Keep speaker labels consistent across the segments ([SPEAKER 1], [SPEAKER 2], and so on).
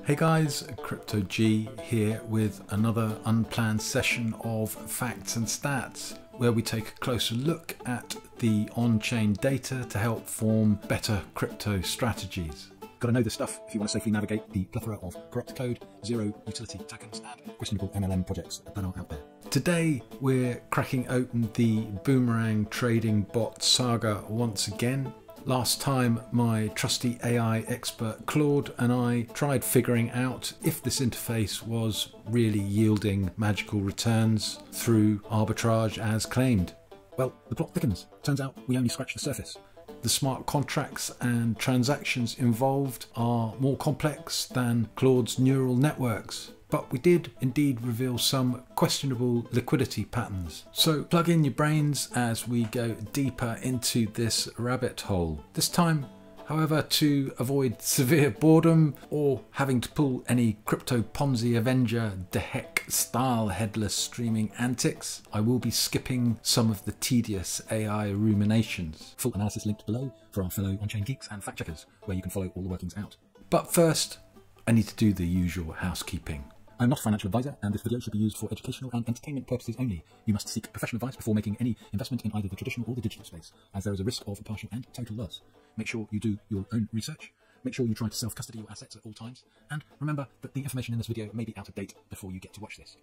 [SPEAKER 1] Hey guys, CrYptOG here with another unplanned session of Facts and Stats, where we take a closer look at the on-chain data to help form better crypto strategies. Gotta know this stuff if you want to safely navigate the plethora of corrupt code, zero utility tokens, and questionable MLM projects that are out there. Today we're cracking open the Boomerang trading bot saga once again. Last time my trusty AI expert Claude and I tried figuring out if this interface was really yielding magical returns through arbitrage as claimed. Well, the plot thickens. Turns out we only scratched the surface. The smart contracts and transactions involved are more complex than Claude's neural networks. But we did indeed reveal some questionable liquidity patterns. So plug in your brains as we go deeper into this rabbit hole. This time, however, to avoid severe boredom or having to pull any crypto Ponzi Avenger DeHeck style headless streaming antics, I will be skipping some of the tedious AI ruminations. Full analysis linked below for our fellow on-chain geeks and fact checkers, where you can follow all the workings out. But first, I need to do the usual housekeeping. I'm not a financial advisor, and this video should be used for educational and entertainment purposes only. You must seek professional advice before making any investment in either the traditional or the digital space, as there is a risk of partial and total loss. Make sure you do your own research. Make sure you try to self-custody your assets at all times. And remember that the information in this video may be out of date before you get to watch this.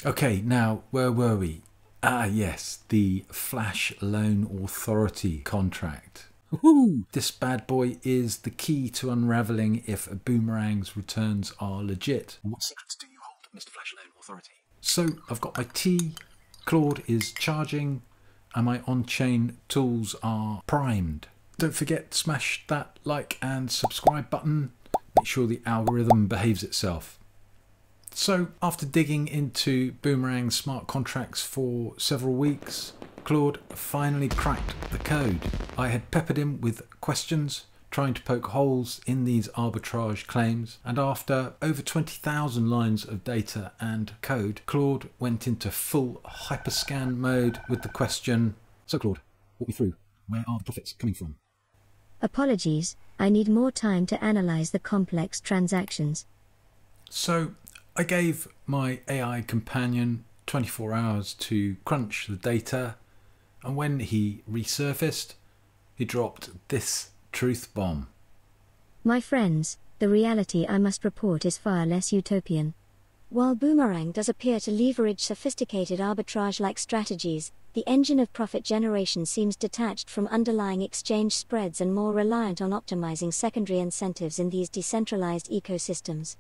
[SPEAKER 1] Okay, now, where were we? Ah, yes, the MrFlashLoanAuthority Contract. Woohoo! This bad boy is the key to unraveling if a Boomerang's returns are legit. What secrets do you hold, MrFlashLoanAuthority? So, I've got my T, Claude is charging, and my on-chain tools are primed. Don't forget to smash that like and subscribe button. Make sure the algorithm behaves itself. So, after digging into Boomerang smart contracts for several weeks, Claude finally cracked the code. I had peppered him with questions, trying to poke holes in these arbitrage claims, and after over 20,000 lines of data and code, Claude went into full hyperscan mode with the question, "So Claude, walk me through, where are the profits coming from?"
[SPEAKER 2] Apologies, I need more time to analyze the complex transactions.
[SPEAKER 1] So I gave my AI companion 24 hours to crunch the data, and when he resurfaced, he dropped this truth bomb.
[SPEAKER 2] My friends, the reality I must report is far less utopian. While Boomerang does appear to leverage sophisticated arbitrage-like strategies, the engine of profit generation seems detached from underlying exchange spreads and more reliant on optimizing secondary incentives in these decentralized ecosystems.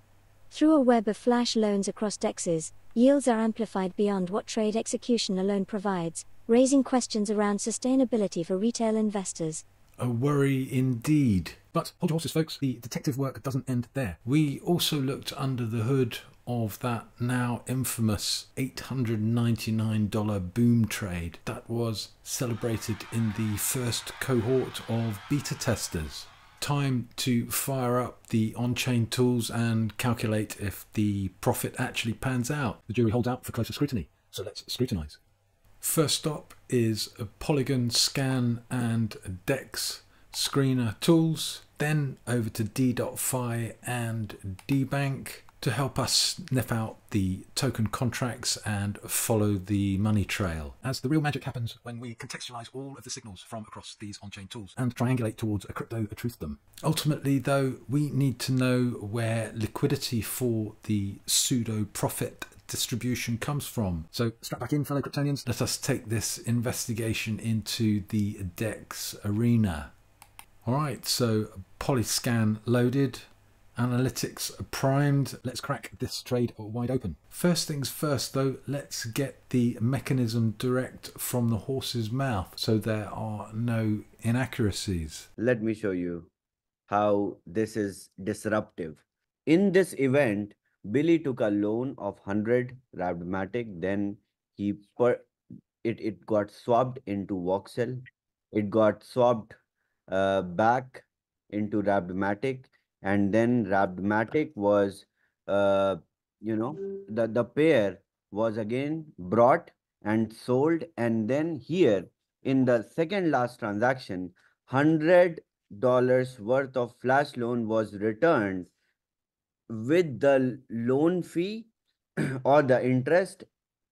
[SPEAKER 2] Through a web of flash loans across dexes, yields are amplified beyond what trade execution alone provides, raising questions around sustainability for retail investors.
[SPEAKER 1] A worry indeed. But hold your horses, folks, the detective work doesn't end there. We also looked under the hood of that now infamous $899 boom trade that was celebrated in the first cohort of beta testers. Time to fire up the on-chain tools and calculate if the profit actually pans out. The jury holds out for closer scrutiny, so let's scrutinize. First stop is a Polygon scan and DEX screener tools, then over to De.Fi and DeBank to help us sniff out the token contracts and follow the money trail, as the real magic happens when we contextualize all of the signals from across these on-chain tools and triangulate towards a crypto truthdom. Ultimately though, we need to know where liquidity for the pseudo profit distribution comes from. So strap back in, fellow Kryptonians. Let us take this investigation into the DEX arena. Alright, so Polyscan loaded, analytics primed. Let's crack this trade wide open. First things first though, let's get the mechanism direct from the horse's mouth so there are no inaccuracies.
[SPEAKER 3] Let me show you how this is disruptive. In this event, Billy took a loan of 100 Rabmatic, then it got swapped into Voxel. It got swapped back into Rabmatic, and then Rabmatic was, the pair was again brought and sold, and then here in the second last transaction, $100 worth of flash loan was returned with the loan fee or the interest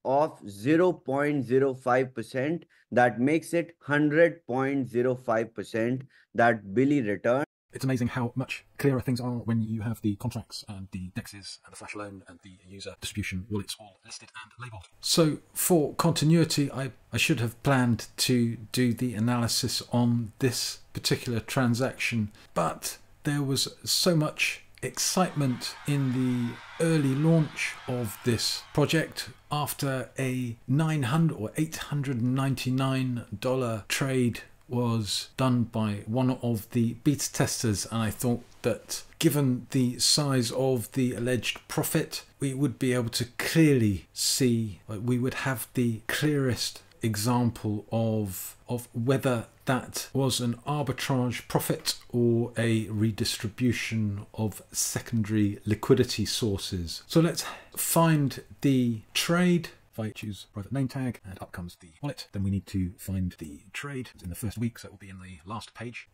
[SPEAKER 3] of 0.05%, that makes it 100.05% that Billy returned.
[SPEAKER 1] It's amazing how much clearer things are when you have the contracts and the dexes and the flash loan and the user distribution wallets all listed and labeled. So for continuity, I should have planned to do the analysis on this particular transaction, but there was so much excitement in the early launch of this project after a $900 or $899 trade was done by one of the beta testers, and I thought that given the size of the alleged profit, we would be able to clearly see, we would have the clearest example of whether that was an arbitrage profit or a redistribution of secondary liquidity sources. So let's find the trade. If I choose private name tag and up comes the wallet, then we need to find the trade. It's in the first week, so it will be in the last page.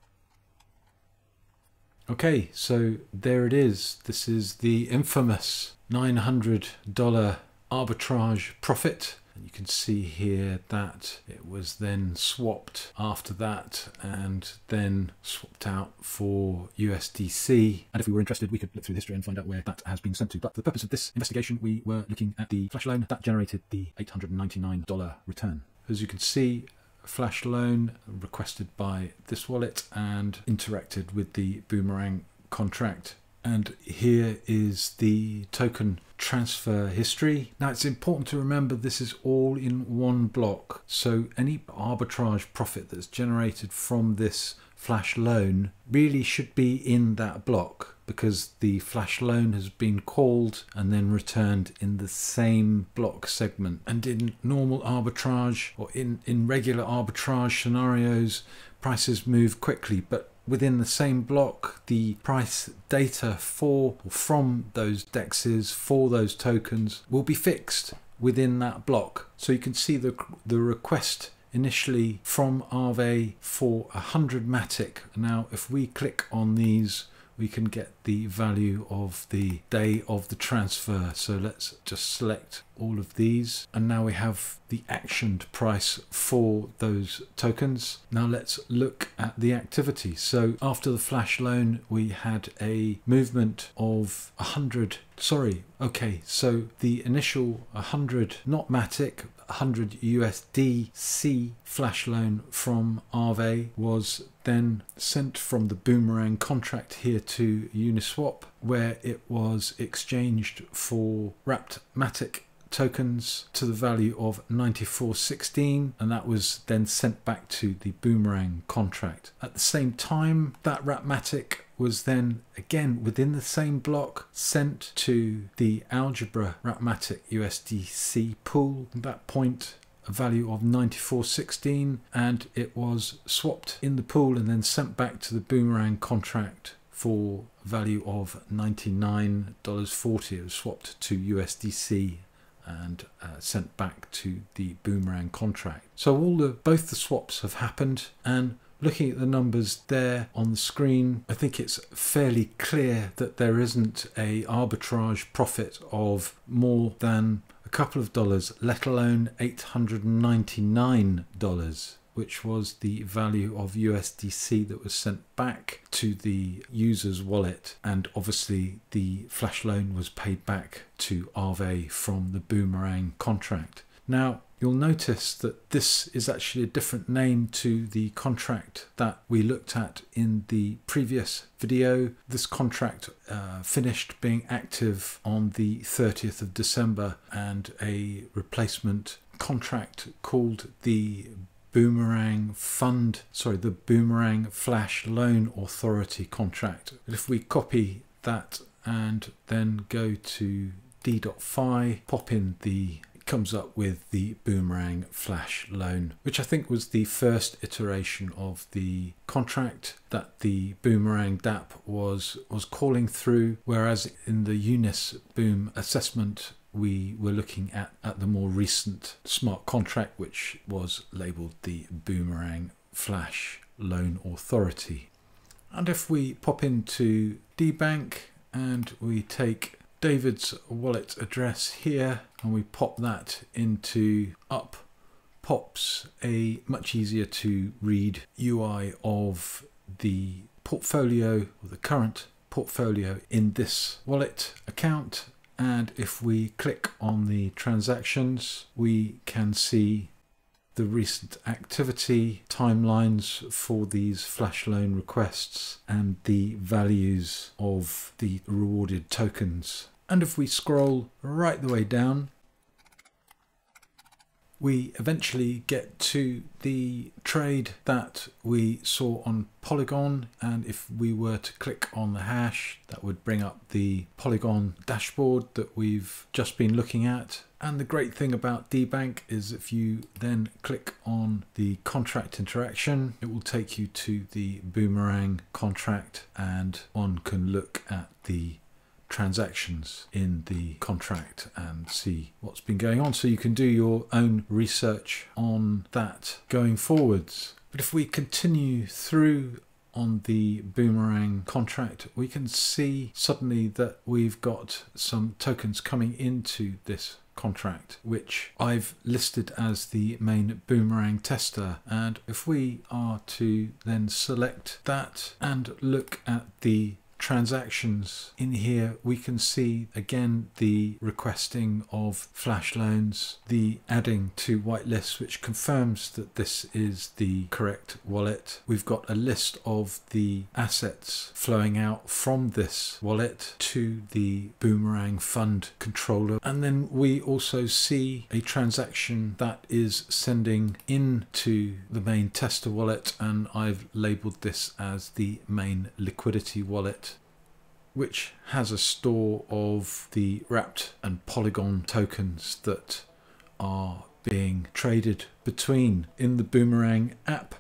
[SPEAKER 1] Okay, so there it is. This is the infamous $900 arbitrage profit. And you can see here that it was then swapped after that and then swapped out for USDC. And if we were interested, we could look through the history and find out where that has been sent to. But for the purpose of this investigation, we were looking at the flash loan that generated the $899 return. As you can see, flash loan requested by this wallet and interacted with the Boomerang contract. And here is the token transfer history. Now it's important to remember this is all in one block, so any arbitrage profit that's generated from this flash loan really should be in that block, because the flash loan has been called and then returned in the same block segment. And in normal arbitrage or in regular arbitrage scenarios, prices move quickly, but within the same block, the price data for or from those dexes for those tokens will be fixed within that block. So you can see the request initially from Aave for 100 Matic. Now if we click on these, we can get the value of the day of the transfer. So let's just select all of these, and now we have the actioned price for those tokens. Now let's look at the activity. So after the flash loan, we had a movement of 100. So the initial 100, not Matic, 100 USDC flash loan from Aave was then sent from the Boomerang contract here to Uniswap, where it was exchanged for wrapped Matic tokens to the value of 94.16, and that was then sent back to the Boomerang contract. At the same time, that wrapped Matic was then again within the same block sent to the Algebra Wrappmatic USDC pool. At that point, a value of 94.16, and it was swapped in the pool and then sent back to the Boomerang contract for a value of $99.40. It was swapped to USDC and sent back to the Boomerang contract. So both the swaps have happened, and looking at the numbers there on the screen, I think it's fairly clear that there isn't a arbitrage profit of more than a couple of dollars, let alone $899, which was the value of USDC that was sent back to the user's wallet. And obviously the flash loan was paid back to Aave from the Boomerang contract. Now, you'll notice that this is actually a different name to the contract that we looked at in the previous video. This contract finished being active on the 30th of December, and a replacement contract called the Boomerang FlashLoanAuthority Contract. But if we copy that and then go to D.Fi, pop in comes up with the Boomerang Flash Loan, which I think was the first iteration of the contract that the Boomerang DApp was calling through, whereas in the Unisboom assessment we were looking at the more recent smart contract, which was labeled the Boomerang Flash Loan Authority. And if we pop into DeBank and we take David's wallet address here and we pop that into up. Pops a much easier to read UI of the portfolio, or the current portfolio in this wallet account. And if we click on the transactions, we can see the recent activity, timelines for these flash loan requests, and the values of the rewarded tokens. And if we scroll right the way down, we eventually get to the trade that we saw on Polygon, and if we were to click on the hash, that would bring up the Polygon dashboard that we've just been looking at. And the great thing about DeBank is if you then click on the contract interaction, it will take you to the Boomerang contract, and one can look at the transactions in the contract and see what's been going on, so you can do your own research on that going forwards. But if we continue through on the Boomerang contract, we can see suddenly that we've got some tokens coming into this contract, which I've listed as the main Boomerang tester. And if we are to then select that and look at the transactions in here, we can see again the requesting of flash loans, the adding to whitelist, which confirms that this is the correct wallet. We've got a list of the assets flowing out from this wallet to the Boomerang fund controller, and then we also see a transaction that is sending into the main tester wallet, and I've labeled this as the MAIN LIQuidity wallet, which has a store of the wrapped and Polygon tokens that are being traded between in the Boomerang app.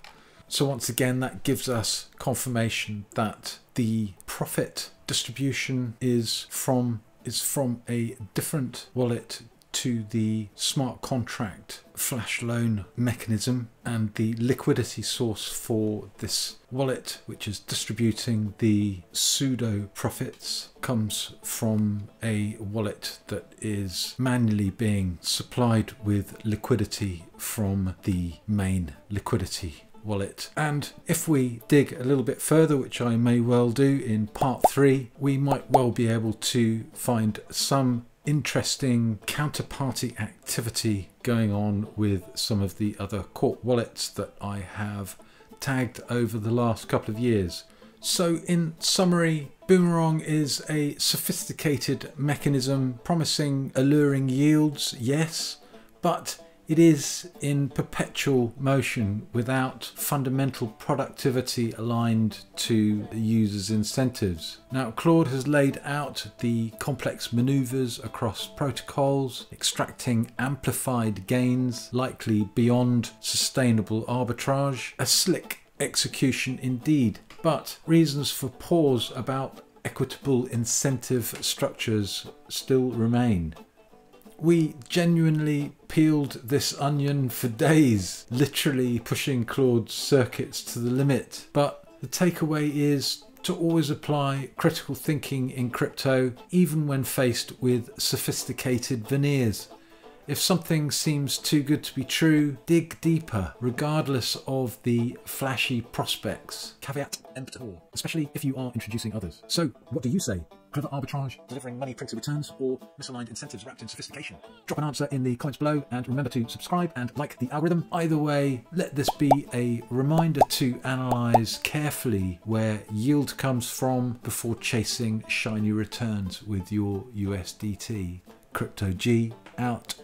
[SPEAKER 1] So once again, that gives us confirmation that the profit distribution is from a different wallet to the smart contract flash loan mechanism, and the liquidity source for this wallet, which is distributing the pseudo profits, comes from a wallet that is manually being supplied with liquidity from the MAIN LIQuidity wallet. And if we dig a little bit further, which I may well do in part 3, we might well be able to find some interesting counterparty activity going on with some of the other corp wallets that I have tagged over the last couple of years. So in summary, Boomerang is a sophisticated mechanism promising alluring yields, yes, but it is in perpetual motion without fundamental productivity aligned to the user's incentives. Now, Claude has laid out the complex maneuvers across protocols, extracting amplified gains likely beyond sustainable arbitrage. A slick execution indeed, but reasons for pause about equitable incentive structures still remain. We genuinely peeled this onion for days, literally pushing Claude's circuits to the limit. But the takeaway is to always apply critical thinking in crypto, even when faced with sophisticated veneers. If something seems too good to be true, dig deeper, regardless of the flashy prospects. Caveat emptor, especially if you are introducing others. So, what do you say? Clever arbitrage, delivering money printed returns, or misaligned incentives wrapped in sophistication? Drop an answer in the comments below, and remember to subscribe and like the algorithm. Either way, let this be a reminder to analyze carefully where yield comes from before chasing shiny returns with your USDT. CrYptOG out.